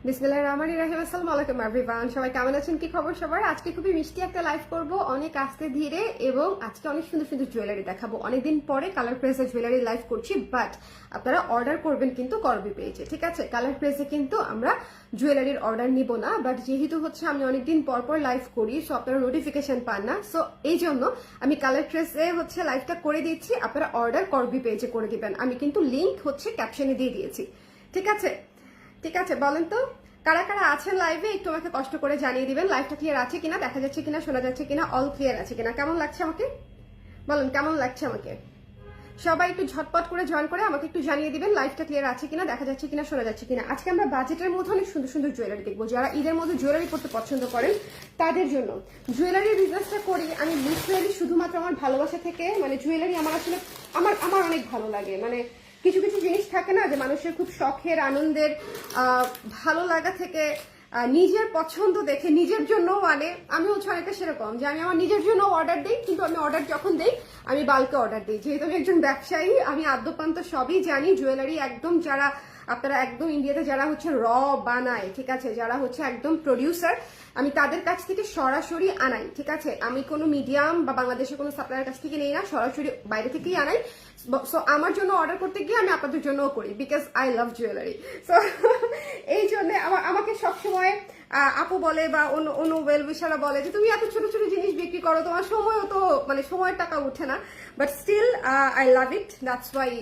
বিসমিল্লাহির রহমানির রহিম। আসসালামু আলাইকুম এভরিওয়ান, সবাই কেমন আছেন? কি খবর সবার? আজকে খুবই মিষ্টি একটা লাইভ করব, অনেক আস্তে ধীরে, এবং আজকে অনেক সুন্দর সুন্দর জুয়েলারি দেখাবো। অনেকদিন পরে কালার প্রেসে জুয়েলারি লাইভ করছি, বাট আপনারা অর্ডার করবেন কিন্তু করবি পেয়েছে, ঠিক আছে? কালার প্রেসে কিন্তু আমরা জুয়েলারির অর্ডার নিব না, বাট যেহেতু হচ্ছে আমি অনেকদিন পর পর লাইভ করি, সো আপনারা নোটিফিকেশন পান না, সো এই জন্য আমি কালার প্রেসে হচ্ছে লাইভটা করে দিচ্ছি। আপনারা অর্ডার করবি পেয়েছে করে দিবেন। আমি কিন্তু লিঙ্ক হচ্ছে ক্যাপশনে দিয়ে দিয়েছি, ঠিক আছে? ঠিক আছে, বলেন তো কারা কারা আছেন লাইভে, একটু আমাকে কষ্ট করে জানিয়ে দিবেন। লাইভটা ক্লিয়ার আছে কিনা, দেখা যাচ্ছে কিনা, শোনা যাচ্ছে কিনা, অল ক্লিয়ার আছে কিনা, কেমন লাগছে আমাকে বলেন, কেমন লাগছে আমাকে? সবাই একটু ঝটপট করে জয়েন করে আমাকে একটু জানিয়ে দিবেন লাইভটা ক্লিয়ার আছে কিনা, দেখা যাচ্ছে কিনা, শোনা যাচ্ছে কিনা। আজকে আমরা বাজেটের মধ্যে অনেক সুন্দর সুন্দর জুয়েলারি দেখবো। যারা ঈদের মধ্যে জুয়েলারি পড়তে পছন্দ করেন তাদের জন্য জুয়েলারির বিজনেসটা করি আমি লিটারালি শুধুমাত্র আমার ভালোবাসা থেকে। মানে জুয়েলারি আমার আসলে আমার অনেক ভালো লাগে। মানে কিছু কিছু জিনিস থাকে না যে মানুষের খুব শখের, আনন্দের, ভালো লাগা থেকে, নিজের পছন্দ দেখে নিজের জন্য, মানে আমি হচ্ছে অনেকটা সেরকম যে আমি আমার নিজের জন্য অর্ডার দিই, কিন্তু আমি অর্ডার যখন দিই আমি বাল্কে অর্ডার দিই। যেহেতু আমি একজন ব্যবসায়ী, আমি আদ্যপান্ত সবই জানি। জুয়েলারি একদম যারা আপনারা একদম ইন্ডিয়াতে যারা হচ্ছে র বানায়, ঠিক আছে, যারা হচ্ছে একদম প্রডিউসার, আমি তাদের কাছ থেকে সরাসরি আনাই, ঠিক আছে? আমি কোনো মিডিয়াম বা বাংলাদেশের কোনো সাপ্লায়ার কাছ থেকে নেই না, সরাসরি বাইরে থেকেই আনাই। সো আমার জন্য অর্ডার করতে গিয়ে আমি আপনাদের জন্যও করি, because I love jewellery. So এই জন্য আমাকে সবসময় আপু বলে বা অন্য ওয়েল উইশাররা বলে যে তুমি এত ছোট ছোট জিনিস বিক্রি করো, তোমার সময়ও তো, মানে সময়ের টাকা উঠে না, but still I love it, that's why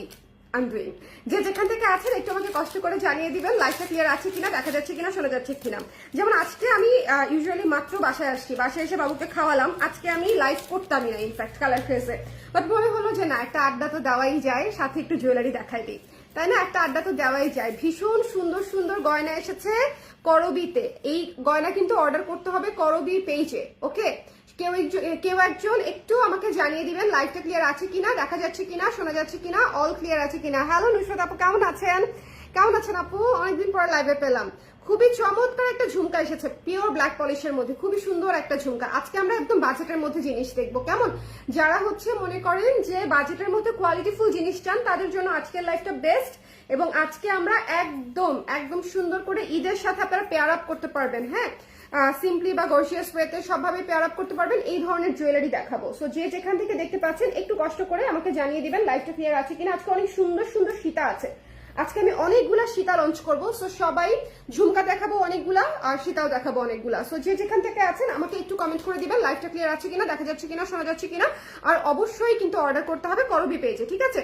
I doing. যে যেখান থেকে আছেন একটু আমাকে কষ্ট করে জানিয়ে দিবেন লাইভটা ক্লিয়ার আছে কিনা, দেখা যাচ্ছে কিনা, শোনা যাচ্ছে কিনা। যেমন আজকে আমি ইউজুয়ালি মাত্র বাসায় আসছি, বাসায় এসে বাবুকে খাওয়ালাম। আজকে আমি লাইভ করতামই না ইনফ্যাক্ট কালার ফেসে, বাট মনে হলো যে না, একটা আড্ডা তো দেওয়াই যায়, সাথে একটু জুয়েলারি দেখাই দিই, তাই না? একটা আড্ডা তো দেওয়াই যায়। ভীষণ সুন্দর সুন্দর গয়না এসেছে করবিতে। এই গয়না কিন্তু অর্ডার করতে হবে করবি পেজে, ওকে? কেউ একজন একটু আমাকে জানিয়ে দিবেন লাইভটা ক্লিয়ার আছে কিনা, দেখা যাচ্ছে কিনা, শোনা যাচ্ছে কিনা, অল ক্লিয়ার আছে কিনা। হ্যালো নুসরাত আপু, কেমন আছেন? কেমন আছেন আপু? অনেকদিন পর লাইভে পেলাম। খুবই চমৎকার একটা ঝুমকা এসেছে পিওর ব্ল্যাক পলিশের মধ্যে, খুবই সুন্দর একটা ঝুমকা। আজকে আমরা একদম বাজেটের মধ্যে জিনিস দেখবো, কেমন? যারা হচ্ছে মনে করেন যে বাজেটের মধ্যে কোয়ালিটিফুল জিনিস চান তাদের জন্য আজকের লাইভটা বেস্ট। এবং আজকে আমরা একদম একদম সুন্দর করে ঈদের সাথে আপনারা পেয়ার আপ করতে পারবেন, হ্যাঁ, সিম্পলি বা গর্জিয়াস ওয়েতে সবভাবে পেয়ার আপ করতে পারবেন। এই ধরনের জুয়েলারি দেখাবো। সো যে যেখান থেকে দেখতে পাচ্ছেন একটু কষ্ট করে আমাকে জানিয়ে দিবেন লাইভটা ক্লিয়ার আছে কিনা। আজকে অনেক সুন্দর সুন্দর সীতা আছে, আজকে আমি অনেকগুলা সীতা লঞ্চ করবো। সো সবাই ঝুমকা দেখাবো অনেকগুলা, আর সীতাও দেখাবো অনেকগুলা। সো যে যেখান থেকে আছেন আমাকে একটু কমেন্ট করে দিবেন লাইভটা ক্লিয়ার আছে কিনা, দেখা যাচ্ছে কিনা, শোনা যাচ্ছে কিনা। আর অবশ্যই কিন্তু অর্ডার করতে হবে করবি পেজে, ঠিক আছে?